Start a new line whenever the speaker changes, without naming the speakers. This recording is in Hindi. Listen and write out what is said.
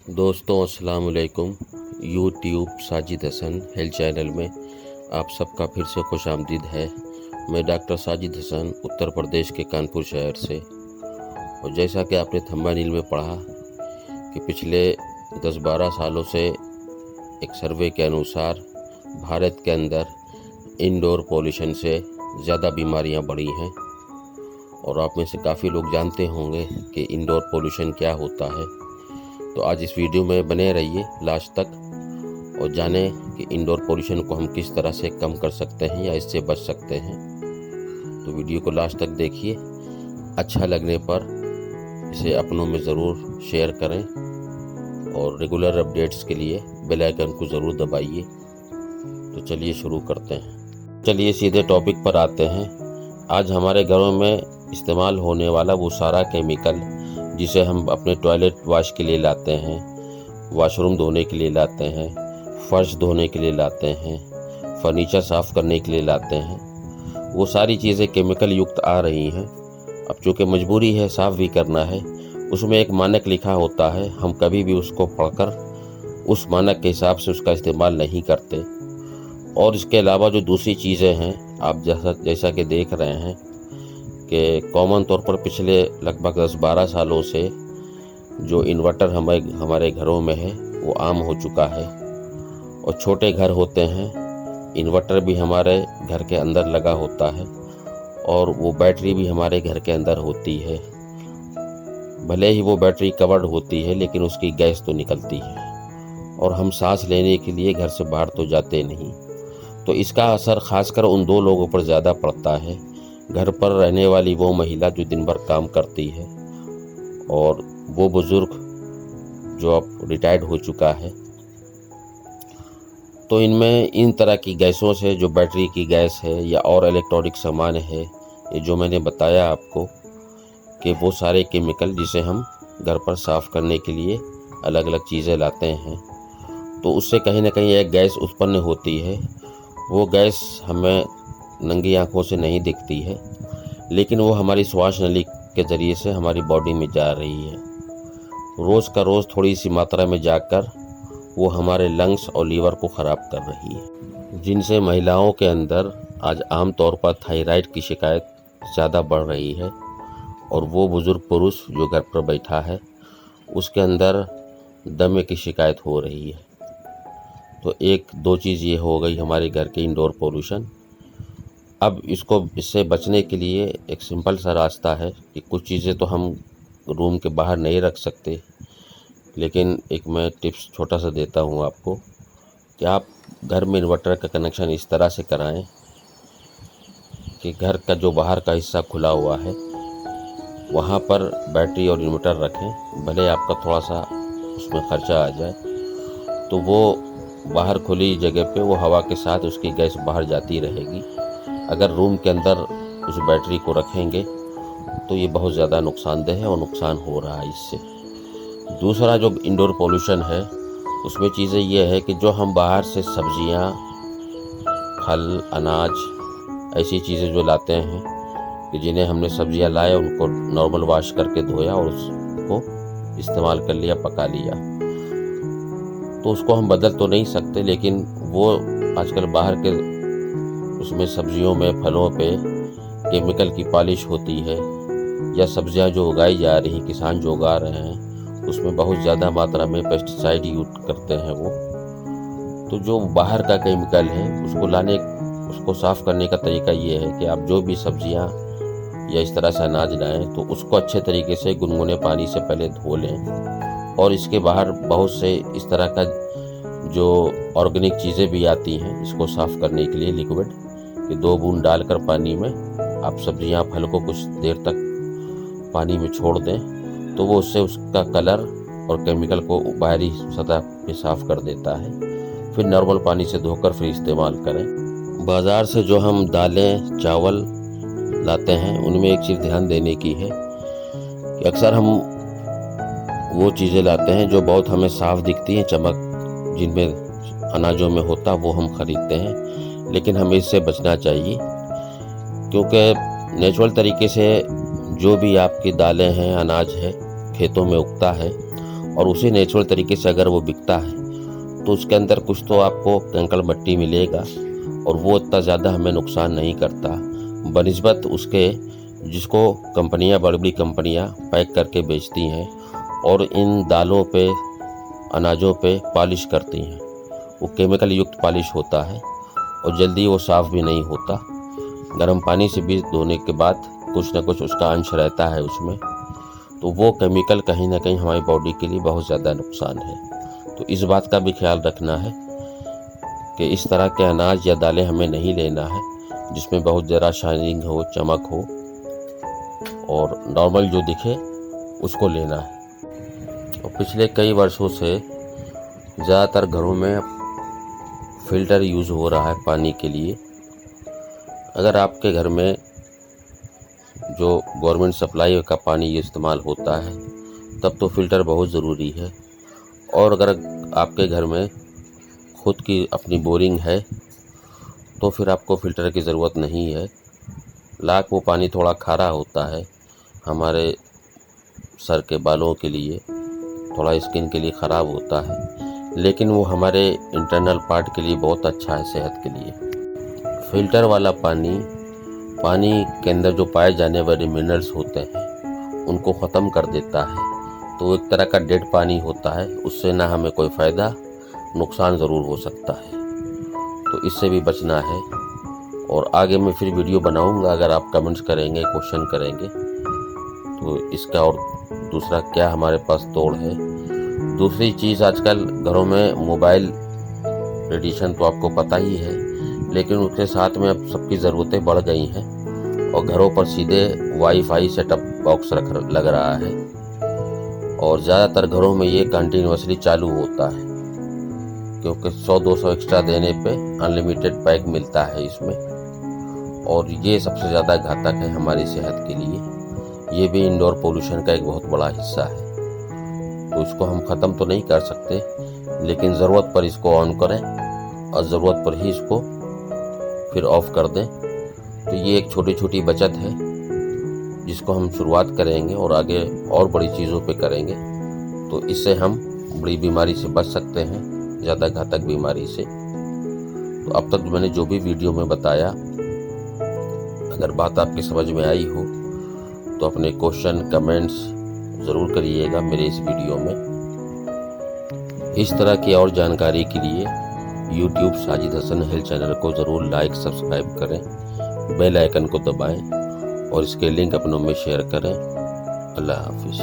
दोस्तों अस्सलाम वालेकुम। YouTube Sajid Hasan health channel में आप सबका फिर से खुश आमदीद है। मैं डॉक्टर साजिद हसन उत्तर प्रदेश के कानपुर शहर से। और जैसा कि आपने थंबनेल में पढ़ा कि पिछले 10-12 सालों से एक सर्वे के अनुसार भारत के अंदर इंडोर पोल्यूशन से ज़्यादा बीमारियां बढ़ी हैं। और आप में से काफ़ी लोग जानते होंगे कि इंडोर पोल्यूशन क्या होता है। तो आज इस वीडियो में बने रहिए लास्ट तक और जानें कि इंडोर पोल्यूशन को हम किस तरह से कम कर सकते हैं या इससे बच सकते हैं। तो वीडियो को लास्ट तक देखिए। अच्छा लगने पर इसे अपनों में ज़रूर शेयर करें और रेगुलर अपडेट्स के लिए बेल आइकन को ज़रूर दबाइए। तो चलिए शुरू करते हैं। चलिए सीधे टॉपिक पर आते हैं। आज हमारे घरों में इस्तेमाल होने वाला वो सारा केमिकल जिसे हम अपने टॉयलेट वॉश के लिए लाते हैं, वॉशरूम धोने के लिए लाते हैं, फर्श धोने के लिए लाते हैं, फर्नीचर साफ़ करने के लिए लाते हैं, वो सारी चीज़ें केमिकल युक्त आ रही हैं। अब चूँकि मजबूरी है, साफ़ भी करना है, उसमें एक मानक लिखा होता है। हम कभी भी उसको पढ़कर उस मानक के हिसाब से उसका इस्तेमाल नहीं करते। और इसके अलावा जो दूसरी चीज़ें हैं, आप जैसा कि देख रहे हैं कि कॉमन तौर पर पिछले लगभग 10-12 सालों से जो इन्वर्टर हमारे घरों में है वो आम हो चुका है। और छोटे घर होते हैं, इन्वर्टर भी हमारे घर के अंदर लगा होता है और वो बैटरी भी हमारे घर के अंदर होती है। भले ही वो बैटरी कवर्ड होती है लेकिन उसकी गैस तो निकलती है और हम सांस लेने के लिए घर से बाहर तो जाते नहीं। तो इसका असर खासकर उन दो लोगों पर ज़्यादा पड़ता है। घर पर रहने वाली वो महिला जो दिन भर काम करती है और वो बुज़ुर्ग जो अब रिटायर्ड हो चुका है। तो इनमें इन तरह की गैसों से, जो बैटरी की गैस है या और इलेक्ट्रॉनिक सामान है, ये जो मैंने बताया आपको कि वो सारे केमिकल जिसे हम घर पर साफ़ करने के लिए अलग अलग चीज़ें लाते हैं, तो उससे कहीं ना कहीं एक गैस उत्पन्न होती है। वो गैस हमें नंगी आंखों से नहीं दिखती है लेकिन वो हमारी श्वास नली के ज़रिए से हमारी बॉडी में जा रही है। रोज़ का रोज़ थोड़ी सी मात्रा में जाकर वो हमारे लंग्स और लीवर को ख़राब कर रही है, जिनसे महिलाओं के अंदर आज आम तौर पर थायराइड की शिकायत ज़्यादा बढ़ रही है। और वो बुज़ुर्ग पुरुष जो घर पर बैठा है उसके अंदर दमे की शिकायत हो रही है। तो एक दो चीज़ ये हो गई हमारे घर के इंडोर पोल्यूशन। अब इससे बचने के लिए एक सिंपल सा रास्ता है कि कुछ चीज़ें तो हम रूम के बाहर नहीं रख सकते, लेकिन एक मैं टिप्स छोटा सा देता हूँ आपको कि आप घर में इन्वर्टर का कनेक्शन इस तरह से कराएं कि घर का जो बाहर का हिस्सा खुला हुआ है वहाँ पर बैटरी और इन्वर्टर रखें। भले आपका थोड़ा सा उसमें खर्चा आ जाए, तो वो बाहर खुली जगह पे वो हवा के साथ उसकी गैस बाहर जाती रहेगी। अगर रूम के अंदर उस बैटरी को रखेंगे तो ये बहुत ज़्यादा नुकसानदेह है और नुकसान हो रहा है इससे। दूसरा जो इंडोर पोल्यूशन है उसमें चीज़ें ये है कि जो हम बाहर से सब्जियां, फल, अनाज, ऐसी चीज़ें जो लाते हैं कि जिन्हें हमने सब्जियां लाए उनको नॉर्मल वॉश करके धोया और उसको इस्तेमाल कर लिया, पका लिया, तो उसको हम बदल तो नहीं सकते। लेकिन वो आजकल बाहर के उसमें सब्जियों में, फलों पे केमिकल की पॉलिश होती है, या सब्जियां जो उगाई जा रही, किसान जो उगा रहे हैं उसमें बहुत ज़्यादा मात्रा में पेस्टिसाइड यूज करते हैं वो। तो जो बाहर का केमिकल है उसको साफ़ करने का तरीका ये है कि आप जो भी सब्जियां या इस तरह से अनाज लाएँ तो उसको अच्छे तरीके से गुनगुने पानी से पहले धो लें। और इसके बाहर बहुत से इस तरह का जो ऑर्गेनिक चीज़ें भी आती हैं इसको साफ़ करने के लिए, लिक्विड कि 2 बूंद डालकर पानी में आप सब्जियां, फल को कुछ देर तक पानी में छोड़ दें तो वो उससे उसका कलर और केमिकल को बाहरी सतह पे साफ़ कर देता है। फिर नॉर्मल पानी से धोकर फिर इस्तेमाल करें। बाज़ार से जो हम दालें, चावल लाते हैं उनमें एक चीज़ ध्यान देने की है कि अक्सर हम वो चीज़ें लाते हैं जो बहुत हमें साफ़ दिखती हैं, चमक जिनमें अनाजों में होता वो हम ख़रीदते हैं। लेकिन हमें इससे बचना चाहिए क्योंकि नेचुरल तरीके से जो भी आपकी दालें हैं, अनाज है, खेतों में उगता है और उसी नेचुरल तरीके से अगर वो बिकता है तो उसके अंदर कुछ तो आपको कंकड़ मट्टी मिलेगा और वो इतना ज़्यादा हमें नुकसान नहीं करता बनिस्बत उसके जिसको कंपनियां, बड़ी बड़ी कंपनियां पैक करके बेचती हैं और इन दालों पे, अनाजों पे पॉलिश करती हैं। वो केमिकल युक्त पॉलिश होता है और जल्दी वो साफ़ भी नहीं होता। गर्म पानी से भी धोने के बाद कुछ ना कुछ उसका अंश रहता है उसमें, तो वो केमिकल कहीं ना कहीं हमारी बॉडी के लिए बहुत ज़्यादा नुकसान है। तो इस बात का भी ख्याल रखना है कि इस तरह के अनाज या दालें हमें नहीं लेना है जिसमें बहुत ज़रा शाइनिंग हो, चमक हो, और नॉर्मल जो दिखे उसको लेना है। और पिछले कई वर्षों से ज़्यादातर घरों में फ़िल्टर यूज़ हो रहा है पानी के लिए। अगर आपके घर में जो गवर्नमेंट सप्लाई का पानी इस्तेमाल होता है तब तो फ़िल्टर बहुत ज़रूरी है, और अगर आपके घर में खुद की अपनी बोरिंग है तो फिर आपको फ़िल्टर की ज़रूरत नहीं है। लाख वो पानी थोड़ा खारा होता है, हमारे सर के बालों के लिए, थोड़ा स्किन के लिए ख़राब होता है, लेकिन वो हमारे इंटरनल पार्ट के लिए बहुत अच्छा है, सेहत के लिए। फ़िल्टर वाला पानी के अंदर जो पाए जाने वाले मिनरल्स होते हैं उनको ख़त्म कर देता है, तो एक तरह का डेड पानी होता है। उससे ना हमें कोई फ़ायदा, नुकसान ज़रूर हो सकता है, तो इससे भी बचना है। और आगे मैं फिर वीडियो बनाऊंगा, अगर आप कमेंट्स करेंगे, क्वेश्चन करेंगे तो इसका और दूसरा क्या हमारे पास तोड़ है। दूसरी चीज़, आजकल घरों में मोबाइल रेडिएशन तो आपको पता ही है, लेकिन उसके साथ में अब सबकी ज़रूरतें बढ़ गई हैं और घरों पर सीधे वाईफाई सेटअप बॉक्स लग रहा है, और ज़्यादातर घरों में ये कंटिन्यूसली चालू होता है क्योंकि 100-200 एक्स्ट्रा देने पे अनलिमिटेड पैक मिलता है इसमें, और ये सबसे ज़्यादा घातक है हमारी सेहत के लिए। ये भी इंडोर पोल्यूशन का एक बहुत बड़ा हिस्सा है, तो इसको हम ख़त्म तो नहीं कर सकते, लेकिन ज़रूरत पर इसको ऑन करें और ज़रूरत पर ही इसको फिर ऑफ़ कर दें। तो ये एक छोटी छोटी बचत है जिसको हम शुरुआत करेंगे और आगे और बड़ी चीज़ों पे करेंगे, तो इससे हम बड़ी बीमारी से बच सकते हैं, ज़्यादा घातक बीमारी से। तो अब तक मैंने जो भी वीडियो में बताया, अगर बात आपकी समझ में आई हो तो अपने क्वेश्चन, कमेंट्स ज़रूर करिएगा मेरे इस वीडियो में। इस तरह की और जानकारी के लिए YouTube Sajid Hasan health channel को ज़रूर लाइक, सब्सक्राइब करें, बेल आइकन को दबाएं और इसके लिंक अपनों में शेयर करें। अल्लाह हाफिज़।